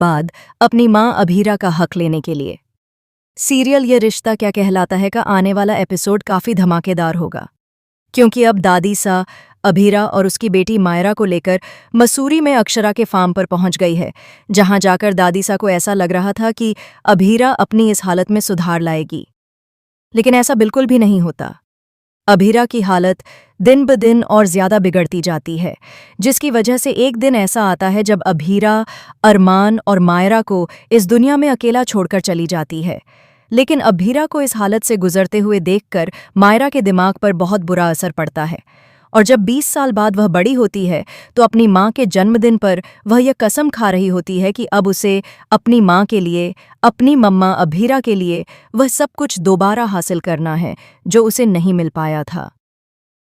बाद अपनी मां अभीरा का हक लेने के लिए। सीरियल ये रिश्ता क्या कहलाता है का आने वाला एपिसोड काफी धमाकेदार होगा, क्योंकि अब दादी सा अभीरा और उसकी बेटी मायरा को लेकर मसूरी में अक्षरा के फार्म पर पहुंच गई है, जहां जाकर दादी सा को ऐसा लग रहा था कि अभीरा अपनी इस हालत में सुधार लाएगी, लेकिन ऐसा बिल्कुल भी नहीं होता। अभीरा की हालत दिन ब दिन और ज्यादा बिगड़ती जाती है, जिसकी वजह से एक दिन ऐसा आता है जब अभीरा अरमान और मायरा को इस दुनिया में अकेला छोड़कर चली जाती है। लेकिन अभीरा को इस हालत से गुजरते हुए देखकर मायरा के दिमाग पर बहुत बुरा असर पड़ता है, और जब 20 साल बाद वह बड़ी होती है तो अपनी मां के जन्मदिन पर वह यह कसम खा रही होती है कि अब उसे अपनी मां के लिए, अपनी मम्मा अभीरा के लिए वह सब कुछ दोबारा हासिल करना है जो उसे नहीं मिल पाया था।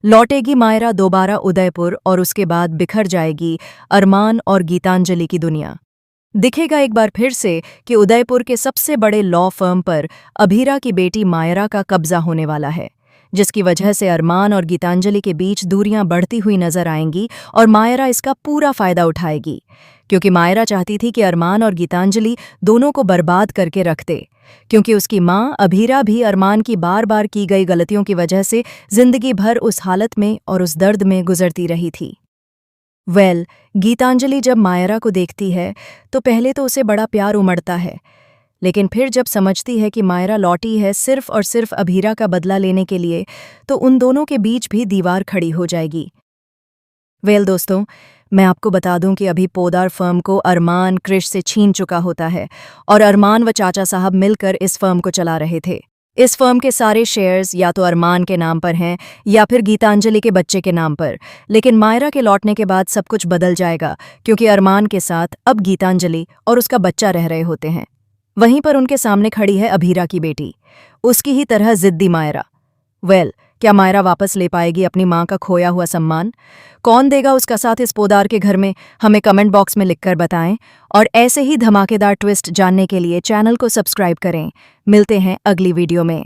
लौटेगी मायरा दोबारा उदयपुर और उसके बाद बिखर जाएगी अरमान और गीतांजलि की दुनिया। दिखेगा एक बार फिर से कि उदयपुर के सबसे बड़े लॉ फर्म पर अभीरा की बेटी मायरा का कब्जा होने वाला है, जिसकी वजह से अरमान और गीतांजलि के बीच दूरियां बढ़ती हुई नजर आएंगी और मायरा इसका पूरा फायदा उठाएगी, क्योंकि मायरा चाहती थी कि अरमान और गीतांजलि दोनों को बर्बाद करके रख दे, क्योंकि उसकी मां अभीरा भी अरमान की बार बार की गई गलतियों की वजह से जिंदगी भर उस हालत में और उस दर्द में गुजरती रही थी। गीतांजलि जब मायरा को देखती है तो पहले तो उसे बड़ा प्यार उमड़ता है, लेकिन फिर जब समझती है कि मायरा लौटी है सिर्फ और सिर्फ अभीरा का बदला लेने के लिए, तो उन दोनों के बीच भी दीवार खड़ी हो जाएगी। दोस्तों, मैं आपको बता दूं कि अभी पोदार फर्म को अरमान क्रिश से छीन चुका होता है और अरमान व चाचा साहब मिलकर इस फर्म को चला रहे थे। इस फर्म के सारे शेयर्स या तो अरमान के नाम पर हैं या फिर गीतांजलि के बच्चे के नाम पर, लेकिन मायरा के लौटने के बाद सब कुछ बदल जाएगा, क्योंकि अरमान के साथ अब गीतांजलि और उसका बच्चा रह रहे होते हैं। वहीं पर उनके सामने खड़ी है अभीरा की बेटी, उसकी ही तरह जिद्दी मायरा। क्या मायरा वापस ले पाएगी अपनी मां का खोया हुआ सम्मान? कौन देगा उसका साथ इस पोदार के घर में? हमें कमेंट बॉक्स में लिखकर बताएं, और ऐसे ही धमाकेदार ट्विस्ट जानने के लिए चैनल को सब्सक्राइब करें। मिलते हैं अगली वीडियो में।